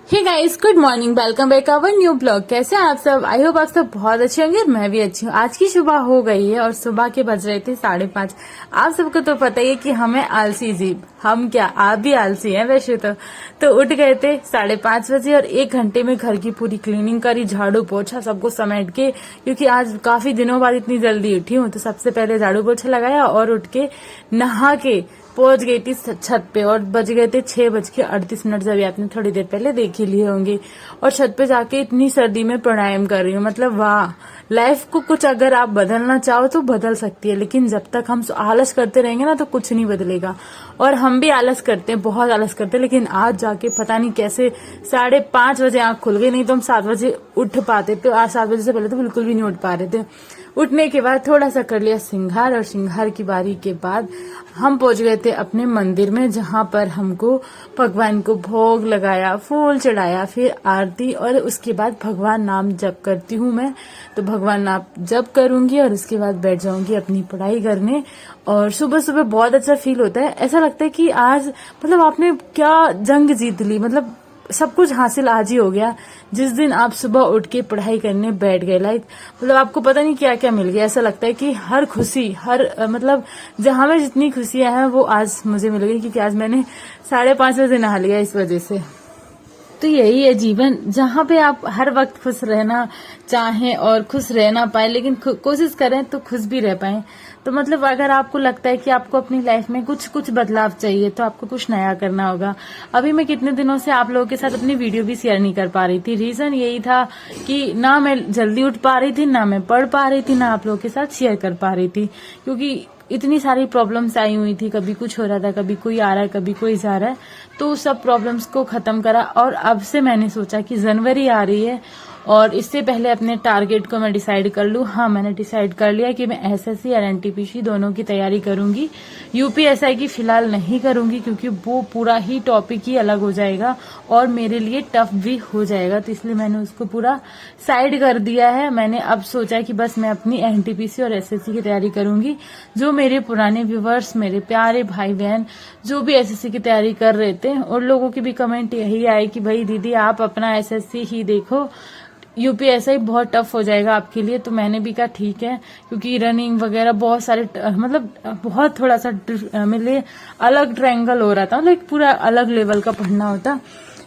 Hey guys, good morning. Welcome back our new blog. कैसे हैं आप सब? आई होप आप सब बहुत अच्छे होंगे और मैं भी अच्छी हूँ। आज की सुबह हो गई है और सुबह के बज रहे थे 5:30। आप सबको तो पता ही है कि हमें आलसी जीव, हम क्या आप भी आलसी हैं वैसे तो उठ गए थे 5:30 बजे और 1 घंटे में घर की पूरी क्लीनिंग करी, झाड़ू पोछा सबको समेट के, क्योंकि आज काफी दिनों बाद इतनी जल्दी उठी हूँ। तो सबसे पहले झाड़ू पोछा लगाया और उठ के नहा के पहुंच गई थी छत पे और बज गए थे 6:38। जब आपने थोड़ी देर पहले देख ही लिए होंगे। और छत पे जाके इतनी सर्दी में प्राणायाम कर रही हूँ। मतलब वाह, लाइफ को कुछ अगर आप बदलना चाहो तो बदल सकती है, लेकिन जब तक हम आलस करते रहेंगे ना तो कुछ नहीं बदलेगा। और हम भी आलस करते हैं, बहुत आलस करते हैं, लेकिन आज जाके पता नहीं कैसे 5:30 बजे आंख खुल गई। नहीं तो हम 7 बजे उठ पाते थे। आज 7 बजे से पहले तो बिल्कुल भी नहीं उठ पा रहे थे। उठने के बाद थोड़ा सा कर लिया श्रृंगार और श्रृंगार की बारी के बाद हम पहुंच गए थे अपने मंदिर में, जहां पर हमको भगवान को भोग लगाया, फूल चढ़ाया, फिर आरती और उसके बाद भगवान नाम जप करती हूँ मैं। तो भगवान नाम जप करूंगी और उसके बाद बैठ जाऊंगी अपनी पढ़ाई करने। और सुबह सुबह बहुत अच्छा फील होता है। ऐसा लगता है कि आज मतलब आपने क्या जंग जीत ली, मतलब सब कुछ हासिल आज ही हो गया जिस दिन आप सुबह उठ के पढ़ाई करने बैठ गए। मतलब आपको पता नहीं क्या क्या मिल गया। ऐसा लगता है कि हर खुशी, मतलब जहां में जितनी खुशियां हैं वो आज मुझे मिल गई, क्योंकि आज मैंने 5:30 बजे नहा लिया इस वजह से। तो यही है जीवन, जहाँ पे आप हर वक्त खुश रहना चाहें और खुश रह ना पाए, लेकिन कोशिश करें तो खुश भी रह पाए। तो मतलब अगर आपको लगता है कि आपको अपनी लाइफ में कुछ बदलाव चाहिए तो आपको कुछ नया करना होगा। अभी मैं कितने दिनों से आप लोगों के साथ अपनी वीडियो भी शेयर नहीं कर पा रही थी। रीजन यही था कि ना मैं जल्दी उठ पा रही थी, ना मैं पढ़ पा रही थी, ना आप लोगों के साथ शेयर कर पा रही थी, क्योंकि इतनी सारी प्रॉब्लम्स आई हुई थी। कभी कुछ हो रहा था, कभी कोई आ रहा है, कभी कोई जा रहा है। तो सब प्रॉब्लम्स को खत्म करा और अब से मैंने सोचा कि जनवरी आ रही है और इससे पहले अपने टारगेट को मैं डिसाइड कर लूं। हाँ, मैंने डिसाइड कर लिया कि मैं एसएससी और एनटीपीसी दोनों की तैयारी करूंगी। यूपीएसआई की फिलहाल नहीं करूंगी, क्योंकि वो पूरा ही टॉपिक ही अलग हो जाएगा और मेरे लिए टफ भी हो जाएगा। तो इसलिए मैंने उसको पूरा साइड कर दिया है। मैंने अब सोचा कि बस मैं अपनी एनटीपीसी और एसएससी की तैयारी करूंगी। जो मेरे पुराने व्यूवर्स, मेरे प्यारे भाई बहन जो भी एसएससी की तैयारी कर रहे थे, उन लोगों की भी कमेंट यही आए कि भाई दीदी आप अपना एसएससी ही देखो, यूपीएसआई बहुत टफ हो जाएगा आपके लिए। तो मैंने भी कहा ठीक है, क्योंकि रनिंग वगैरह बहुत सारे मतलब बहुत थोड़ा सा मेरे लिए अलग ट्रायंगल हो रहा था, मतलब पूरा अलग लेवल का पढ़ना होता।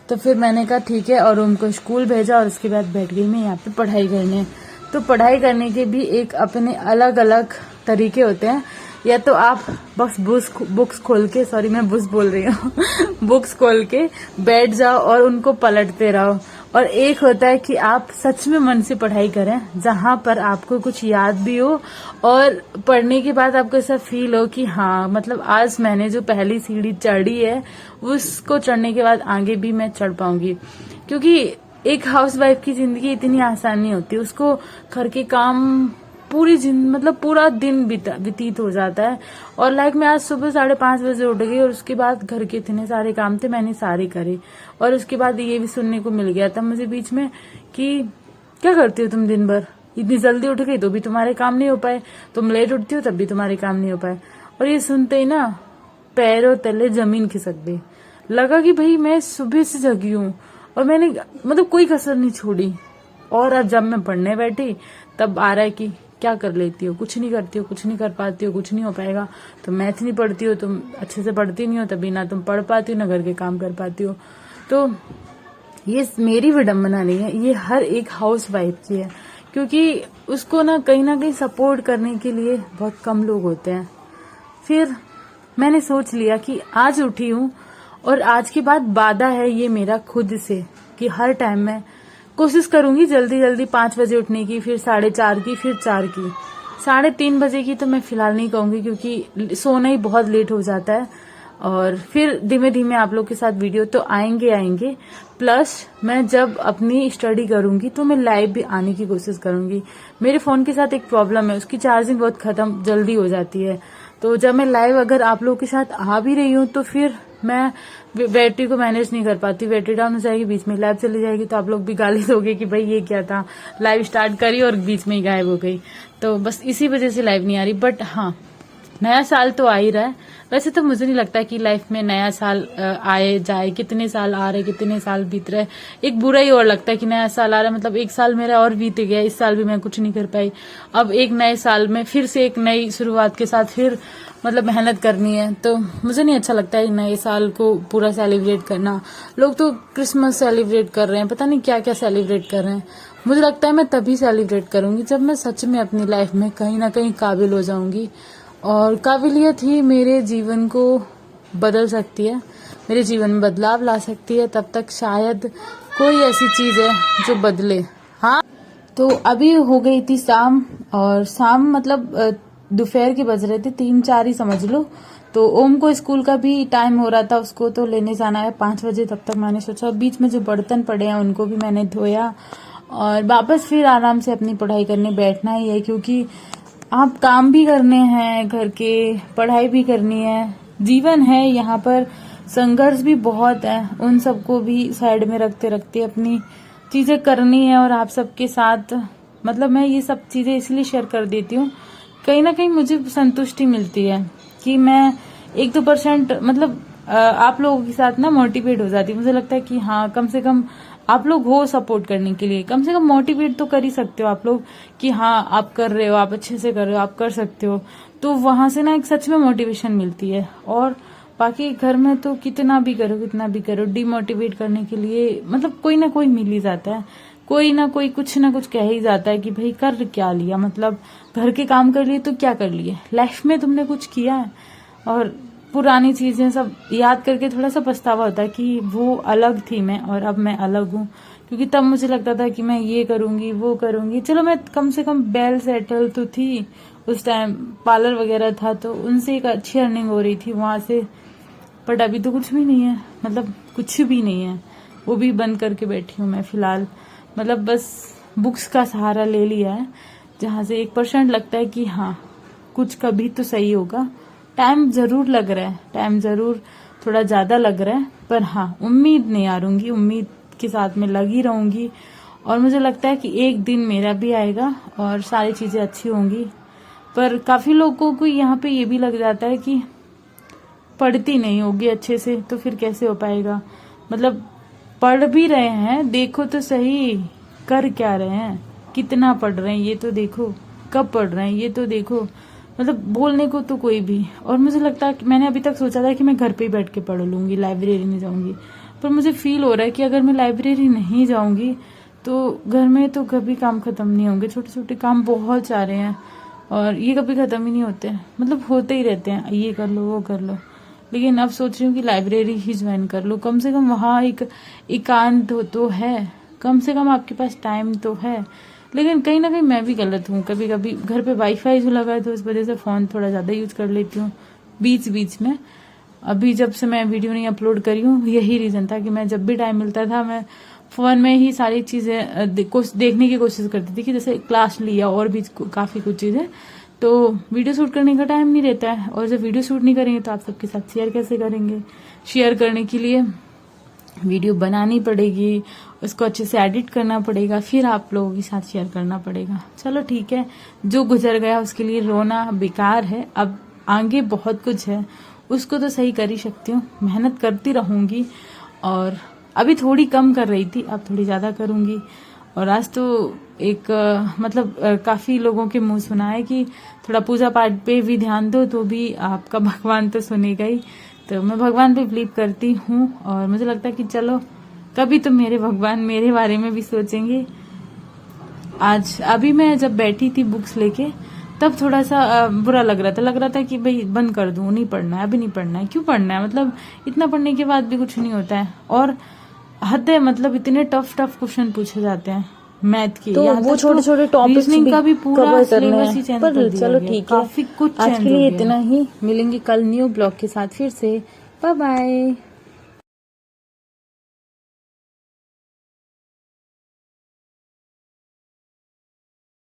तो फिर मैंने कहा ठीक है और उनको स्कूल भेजा और उसके बाद बैठ गई मैं यहाँ पे पढ़ाई करने। तो पढ़ाई करने के भी एक अपने अलग अलग तरीके होते हैं। या तो आप बस बुक्स खोल के, सॉरी मैं बुक्स बोल रही हूँ बुक्स खोल के बैठ जाओ और उनको पलटते रहो। और एक होता है कि आप सच में मन से पढ़ाई करें, जहां पर आपको कुछ याद भी हो और पढ़ने के बाद आपको ऐसा फील हो कि हाँ, मतलब आज मैंने जो पहली सीढ़ी चढ़ी है उसको चढ़ने के बाद आगे भी मैं चढ़ पाऊंगी। क्योंकि एक हाउसवाइफ की जिंदगी इतनी आसान नहीं होती। उसको घर के काम मतलब पूरा दिन व्यतीत हो जाता है। और मैं आज सुबह 5:30 बजे उठ गई और उसके बाद घर के इतने सारे काम थे, मैंने सारे करे। और उसके बाद ये भी सुनने को मिल गया था मुझे बीच में कि क्या करती हो तुम दिन भर, इतनी जल्दी उठ गई तो भी तुम्हारे काम नहीं हो पाए, तुम लेट उठती हो तब भी तुम्हारे काम नहीं हो पाए। और ये सुनते ही ना पैरों तले जमीन खिसक गई। लगा कि भाई मैं सुबह से जगी हूँ और मैंने मतलब कोई कसर नहीं छोड़ी। और अब जब मैं पढ़ने बैठी तब आ रहा है कि क्या कर लेती हो, कुछ नहीं करती हो, कुछ नहीं कर पाती हो, कुछ नहीं हो पाएगा। तुम मैथ नहीं पढ़ती हो, तुम अच्छे से पढ़ती नहीं हो, तभी ना तुम पढ़ पाती हो ना घर के काम कर पाती हो। तो ये मेरी विडम्बना नहीं है, ये हर एक हाउस वाइफ की है, क्योंकि उसको ना कहीं सपोर्ट करने के लिए बहुत कम लोग होते हैं। फिर मैंने सोच लिया कि आज उठी हूँ और आज के बाद वादा है ये मेरा खुद से कि हर टाइम में कोशिश करूंगी जल्दी 5 बजे उठने की, फिर 4:30 की, फिर 4 की। 3:30 बजे की तो मैं फिलहाल नहीं कहूंगी, क्योंकि सोना ही बहुत लेट हो जाता है। और फिर धीमे धीमे आप लोग के साथ वीडियो तो आएंगे। प्लस मैं जब अपनी स्टडी करूंगी तो मैं लाइव भी आने की कोशिश करूंगी। मेरे फोन के साथ एक प्रॉब्लम है, उसकी चार्जिंग बहुत खत्म जल्दी हो जाती है। तो जब मैं लाइव अगर आप लोगों के साथ आ भी रही हूँ तो फिर मैं बैटरी को मैनेज नहीं कर पाती, बैटरी डाउन हो जाएगी, बीच में लाइव चली जाएगी तो आप लोग भी गाली दोगे कि भाई ये क्या था, लाइव स्टार्ट करी और बीच में ही गायब हो गई। तो बस इसी वजह से लाइव नहीं आ रही। बट हाँ, नया साल तो आ ही रहा है। वैसे तो मुझे नहीं लगता कि लाइफ में नया साल आए जाए, कितने साल आ रहे कितने साल बीत रहे। एक बुरा ही और लगता है कि नया साल आ रहा है, मतलब एक साल मेरा और बीत गया, इस साल भी मैं कुछ नहीं कर पाई। अब एक नए साल में फिर से एक नई शुरुआत के साथ फिर मतलब मेहनत करनी है। तो मुझे नहीं अच्छा लगता है नए साल को पूरा सेलिब्रेट करना। लोग तो क्रिसमस सेलिब्रेट कर रहे हैं, पता नहीं क्या क्या सेलिब्रेट कर रहे हैं। मुझे लगता है मैं तभी सेलिब्रेट करूंगी जब मैं सच में अपनी लाइफ में कहीं ना कहीं काबिल हो जाऊंगी। और काबिलियत ही मेरे जीवन को बदल सकती है, मेरे जीवन में बदलाव ला सकती है। तब तक शायद कोई ऐसी चीज है जो बदले। हाँ, तो अभी हो गई थी शाम, और शाम मतलब दोपहर के बज रहे थे 3-4 ही समझ लो। तो ओम को स्कूल का भी टाइम हो रहा था, उसको तो लेने जाना है 5 बजे। तब तक मैंने सोचा बीच में जो बर्तन पड़े हैं उनको भी मैंने धोया और वापस फिर आराम से अपनी पढ़ाई करने बैठना ही है, क्योंकि आप काम भी करने हैं घर के, पढ़ाई भी करनी है, जीवन है यहाँ पर, संघर्ष भी बहुत है। उन सबको भी साइड में रखते रखते अपनी चीजें करनी है। और आप सबके साथ मतलब मैं ये सब चीजें इसलिए शेयर कर देती हूँ, कहीं ना कहीं मुझे संतुष्टि मिलती है कि मैं 1-2% मतलब आप लोगों के साथ ना मोटिवेट हो जाती हूँ। मुझे लगता है कि हाँ, कम से कम आप लोग हो सपोर्ट करने के लिए, कम से कम मोटिवेट तो कर ही सकते हो आप लोग कि हाँ आप कर रहे हो, आप अच्छे से कर रहे हो, आप कर सकते हो। तो वहां से ना एक सच में मोटिवेशन मिलती है। और बाकी घर में तो कितना भी करो डिमोटिवेट करने के लिए मतलब कोई ना कोई मिल ही जाता है, कोई ना कोई कुछ ना कुछ कह ही जाता है कि भाई कर क्या लिया, मतलब घर के काम कर लिए तो क्या कर लिए, लाइफ में तुमने कुछ किया है। और पुरानी चीजें सब याद करके थोड़ा सा पछतावा होता है कि वो अलग थी मैं और अब मैं अलग हूँ। क्योंकि तब मुझे लगता था कि मैं ये करूंगी वो करूंगी, चलो मैं कम से कम वेल सेटल तो थी उस टाइम, पार्लर वगैरह था तो उनसे एक अच्छी अर्निंग हो रही थी वहां से। बट अभी तो कुछ भी नहीं है, मतलब कुछ भी नहीं है, वो भी बंद करके बैठी हूँ मैं फिलहाल। मतलब बस बुक्स का सहारा ले लिया है, जहां से 1% लगता है कि हाँ कुछ कभी तो सही होगा। टाइम जरूर लग रहा है, टाइम जरूर थोड़ा ज्यादा लग रहा है, पर हाँ उम्मीद नहीं हारूंगी, उम्मीद के साथ में लगी रहूंगी। और मुझे लगता है कि एक दिन मेरा भी आएगा और सारी चीजें अच्छी होंगी। पर काफी लोगों को यहाँ पे ये भी लग जाता है कि पढ़ती नहीं होगी अच्छे से तो फिर कैसे हो पाएगा। मतलब पढ़ भी रहे हैं, देखो तो सही कर क्या रहे हैं, कितना पढ़ रहे हैं ये तो देखो, कब पढ़ रहे हैं ये तो देखो। मतलब बोलने को तो कोई भी। और मुझे लगता है कि मैंने अभी तक सोचा था कि मैं घर पे ही बैठ के पढ़ लूंगी, लाइब्रेरी नहीं जाऊंगी। पर मुझे फील हो रहा है कि अगर मैं लाइब्रेरी नहीं जाऊंगी तो घर में तो कभी काम खत्म नहीं होंगे। छोटे छोटे काम बहुत सारे हैं और ये कभी खत्म ही नहीं होते, मतलब होते ही रहते हैं, ये कर लो वो कर लो। लेकिन अब सोच रही हूँ कि लाइब्रेरी ही ज्वाइन कर लो, कम से कम वहाँ एक एकांत तो है, कम से कम आपके पास टाइम तो है। लेकिन कहीं ना कहीं मैं भी गलत हूँ, कभी कभी घर पे वाईफाई जो लगा है तो इस वजह से फोन थोड़ा ज्यादा यूज कर लेती हूँ बीच बीच में। अभी जब से मैं वीडियो नहीं अपलोड करी हूँ यही रीजन था कि मैं जब भी टाइम मिलता था मैं फोन में ही सारी चीजें देखने की कोशिश करती थी, कि जैसे क्लास लिया और भी काफी कुछ चीजें। तो वीडियो शूट करने का टाइम नहीं रहता है, और जब वीडियो शूट नहीं करेंगे तो आप सबके साथ शेयर कैसे करेंगे। शेयर करने के लिए वीडियो बनानी पड़ेगी, उसको अच्छे से एडिट करना पड़ेगा, फिर आप लोगों के साथ शेयर करना पड़ेगा। चलो ठीक है, जो गुजर गया उसके लिए रोना बेकार है, अब आगे बहुत कुछ है, उसको तो सही कर ही सकती हूँ, मेहनत करती रहूंगी। और अभी थोड़ी कम कर रही थी, अब थोड़ी ज्यादा करूंगी। और आज तो एक मतलब काफी लोगों के मुंह सुना है कि थोड़ा पूजा पाठ पे भी ध्यान दो तो भी आपका भगवान तो सुनेगा ही। तो मैं भगवान पे बिलीव करती हूँ और मुझे लगता है कि चलो कभी तो मेरे भगवान मेरे बारे में भी सोचेंगे। आज अभी मैं जब बैठी थी बुक्स लेके तब थोड़ा सा बुरा लग रहा था कि भाई बंद कर दूं, नहीं पढ़ना है, अभी नहीं पढ़ना है, क्यों पढ़ना है, मतलब इतना पढ़ने के बाद भी कुछ नहीं होता है। और हद है, मतलब इतने टफ क्वेश्चन पूछे जाते हैं मैथ के, तो वो छोटे छोटे टॉपिक्स का भी पूरा सिलेबस ही चेंज कर दिया चलो गया। ठीक है, काफी कुछ आज चेंज के हो लिए गया। इतना ही। मिलेंगे कल न्यू ब्लॉग के साथ फिर से, बाय बाय।